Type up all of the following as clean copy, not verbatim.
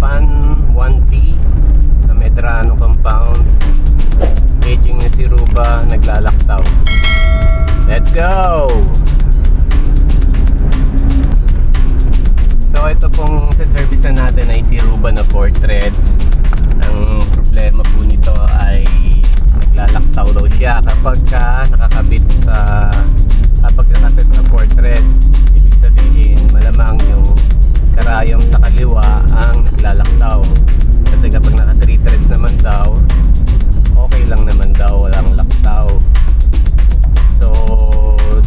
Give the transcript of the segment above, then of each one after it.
Japan 1P sa Medrano compound. Aging na si Ruba, naglalaktaw. Let's go! So ito pong sa-servicean natin ay si Ruba na Ford Threads. Ang problema po nito ay naglalaktaw daw siya kapag nakakabit sa nakaset sa Ford Threads. Ibig sabihin malamang yung karayom sa kaliwa ang naglalaktaw. Kasi kapag naka 3 threads naman daw, okay lang naman daw, walang laktaw. So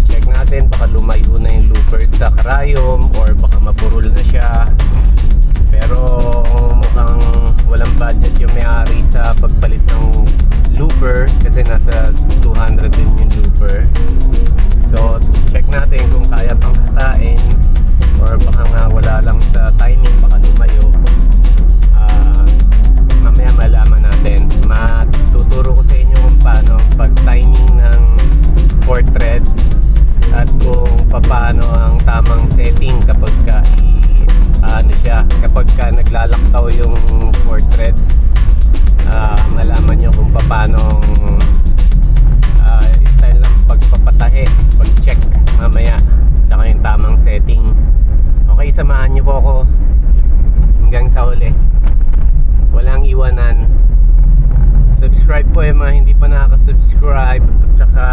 check natin, baka lumayo na yung looper sa karayom or baka mapurol na siya. Pero mukhang walang budget yung may-ari sa pagpalit ng looper kasi nasa 200 din yung looper. So check natin kung kaya pang hasain or baka nga wala lang sa timing, baka lumayo. Mamaya malaman natin. Matuturo ko sa inyo kung paano pag timing ng 4 threads at kung paano ang tamang setting kapag naglalaktaw yung 4 threads. Malaman nyo kung paano style ng pagpapatahe, pag-check mamaya, tsaka yung tamang setting. Okay, samahan nyo po ako hanggang sa huli. Walang iwanan. Subscribe po yung mga hindi pa nakaka-subscribe, at saka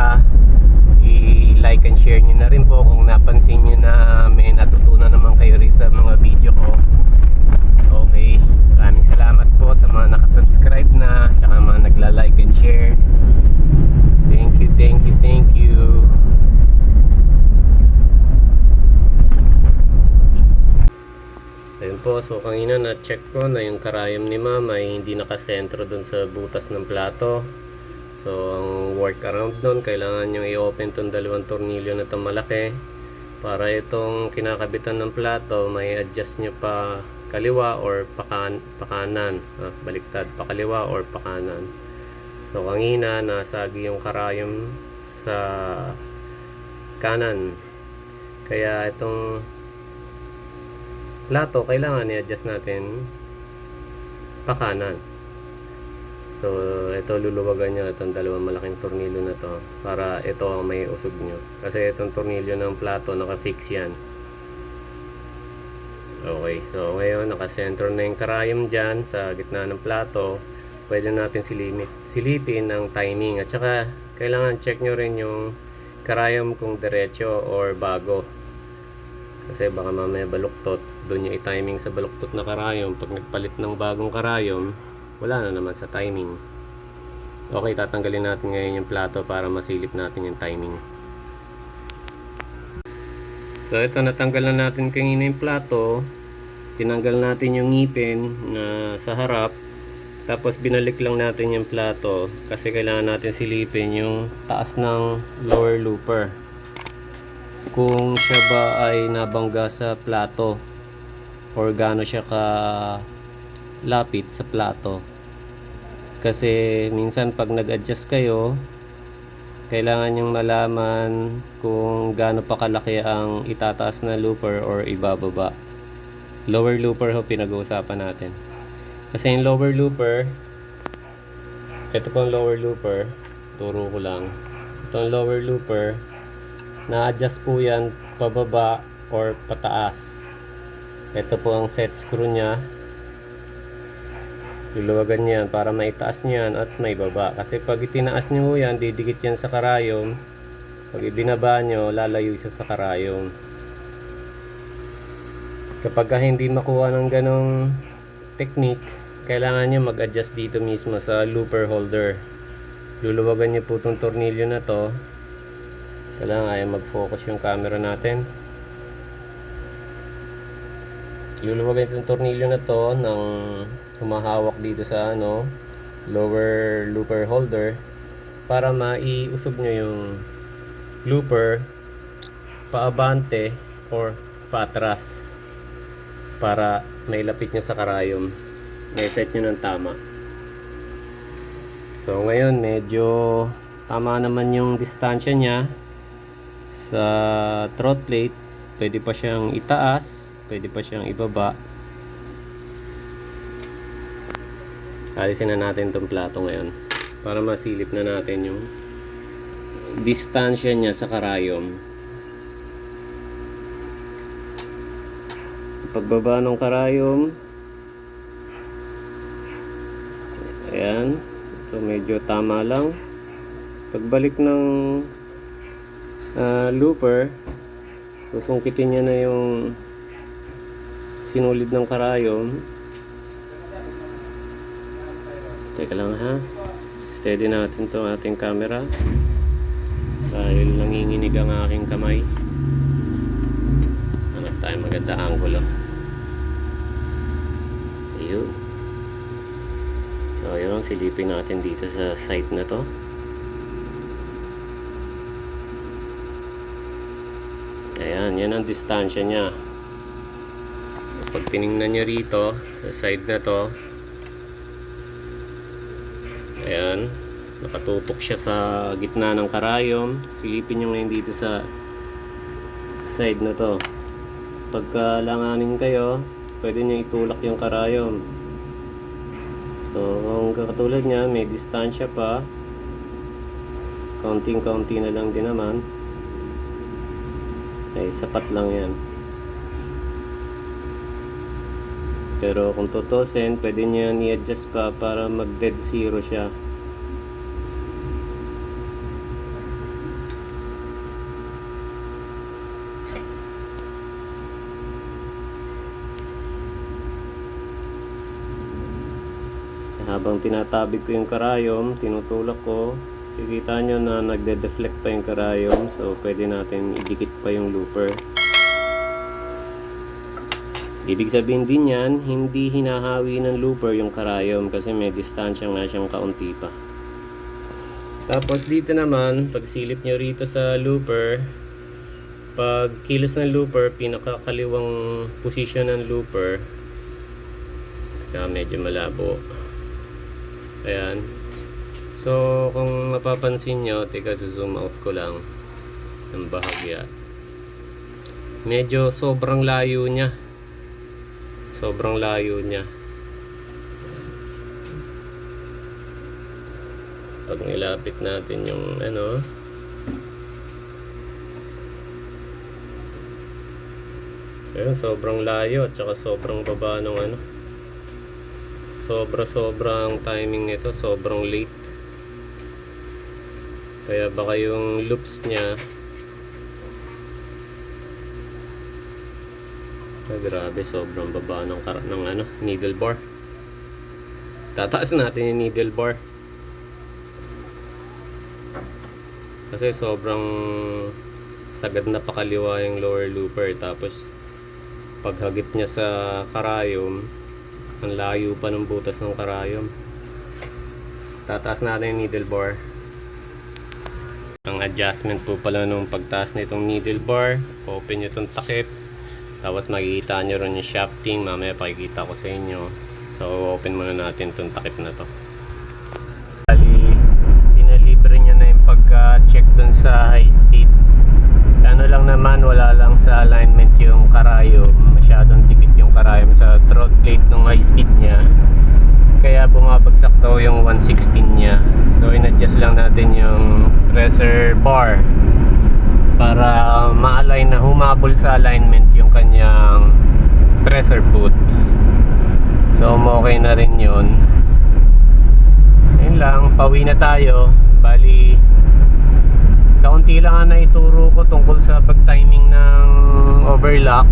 i-like and share nyo na rin po kung napansin nyo na may natutunan naman kayo rin sa mga video ko. Okay, maraming salamat po sa mga nakasubscribe na, tsaka mga nagla-like and share. Thank you, thank you, thank you. Ayun po, so kanina na-check ko na yung karayom ni mama ay hindi nakasentro dun sa butas ng plato. So ang workaround nun, kailangan nyo i-open tong dalawang tornilyo na itong malaki para itong kinakabitan ng plato may adjust nyo pa kaliwa or pakanan. Baliktad, pakaliwa or pakanan. So kanina nasagi yung karayom sa kanan, kaya itong plato kailangan i-adjust natin pakanan. So ito, luluwagan nyo itong dalawang malaking tornilyo na to para ito ang may usog nyo, kasi itong tornilyo ng plato naka-fix yan. Okay, so ngayon nakasentro na yung karayom dyan sa gitna ng plato. Pwede natin silipin ang timing, at saka kailangan check nyo rin yung karayom kung diretso or bago, kasi baka mamaya baluktot. Doon yung i-timing sa baluktot na karayom. Pag nagpalit ng bagong karayom, wala na naman sa timing. Okay, tatanggalin natin ngayon yung plato para masilip natin yung timing. So ito, natanggal na natin kanina yung plato. Tinanggal natin yung ngipin na sa harap. Tapos binalik lang natin yung plato kasi kailangan natin silipin yung taas ng lower looper, kung siya ba ay nabangga sa plato or gaano siya ka lapit sa plato. Kasi minsan pag nag-adjust kayo, kailangan nyong malaman kung gaano pa kalaki ang itataas na looper or ibababa. Lower looper ho pinag-uusapan natin. Kasi yung lower looper, ito pong lower looper, turo ko lang. Itong lower looper, na-adjust po yan pababa or pataas. Ito po ang set screw nya. Luluwagan nyo yan para maitaas nyo yan at may baba. Kasi pag itinaas nyo yan, didikit yan sa karayom. Pag ibinaba nyo, lalayo siya sa karayom. Kapag hindi makuha ng ganong technique, kailangan nyo mag-adjust dito mismo sa looper holder. Luluwagan nyo po itong tornilyo na to. Kailangan ay mag-focus yung camera natin. Luluwagan itong tornilyo na to ng humahawak dito sa lower looper holder para maiusog nyo yung looper paabante or patras para may lapit nyo sa karayom. May set nyo ng tama. So ngayon medyo tama naman yung distansya nya sa throat plate. Pwede pa siyang itaas, pwede pa siyang ibaba. Alisin na natin itong plato ngayon para masilip na natin yung distansya niya sa karayom. Pagbaba ng karayom, ayan, so medyo tama lang. Pagbalik ng looper, susungkitin niya na yung sinulid ng karayom. Teka lang ha, steady natin to ating camera dahil nanginginig ang aking kamay. Hanap tayo maganda angulo. Ayun. So ayun, silipin natin dito sa site na to. Ayan, yan ang distansya niya. Pag tinignan nyo rito sa side na to, ayan, nakatutok siya sa gitna ng karayom. Silipin nyo ngayon dito sa side na to. Pagka langanin kayo, pwede nyo itulak yung karayom. So kung katulad niya, may distansya pa, kaunting-kaunti na lang din naman, ay sapat lang yan. Pero kung tutusin, pwede nyo yan i-adjust pa para mag dead zero siya. Habang tinatabig ko yung karayom, tinutulak ko, kikita nyo na nagde-deflect pa yung karayom, so pwede natin idikit pa yung looper. Ibig sabihin din yan, hindi hinahawi ng looper yung karayom kasi may distansya nga siyang kaunti pa. Tapos dito naman, pag silip nyo rito sa looper, pag kilos ng looper, pinakakaliwang position ng looper, kaya medyo malabo. Ayan. So, kung mapapansin nyo, teka, zoom out ko lang ng bahagya. Medyo sobrang layo niya. Sobrang layo niya. Pag nilapit natin yung ano, ayun, sobrang layo at saka sobrang baba ng ano. Sobrang timing nito, sobrang late. Kaya baka yung loops niya, grabe, sobrang baba ng ano, needle bar. Tataas natin yung needle bar. Kasi sobrang sagad na pakaliwa yung lower looper. Tapos paghagip niya sa karayom, ang layo pa ng butas ng karayom. Tataas natin yung needle bar. Ang adjustment po pala nung pagtaas nitong needle bar, open nyo itong takip. Tapos makikita nyo rin yung shafting. Mamaya pakikita ko sa inyo. So open muna natin itong takip na to. Pinalibre niya na yung pagka-check dun sa high speed. Ano lang naman, wala lang sa alignment yung karayom. Masyadong dikit yung karayom sa throat plate ng high speed niya. Kaya bumabagsak daw yung 116 niya. So in-adjust lang natin yung pressure bar para ma-align na, humabol sa alignment yung kanyang pressure foot. So okay na rin yun. Ayun lang, pauwi na tayo. Bali, kaunti lang ang naituro ko tungkol sa pag-timing ng overlock,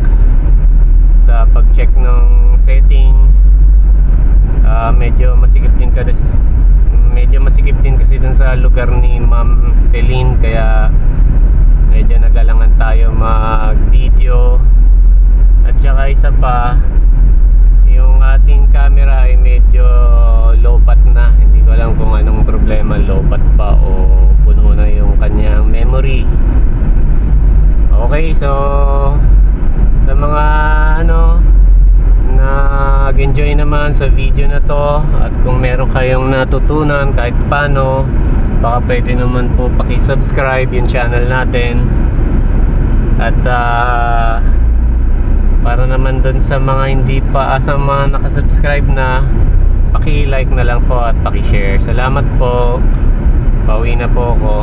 sa pag-check ng setting. Medyo masikip din kasi dun sa lugar ni Ma'am Pelin, kaya medyo nagalangan tayo mag-video. At saka isa pa, yung ating camera ay medyo low bat na. Hindi ko alam kung anong problema, low bat ba o puno na yung kanyang memory. Okay, so sa mga nag-enjoy naman sa video na to, at kung meron kayong natutunan kahit paano, baka pwede naman po paki-subscribe yung channel natin. At para naman dun sa mga hindi pa, sa mga nakasubscribe na, paki-like na lang po at paki-share. Salamat po. Pauwi na po ako.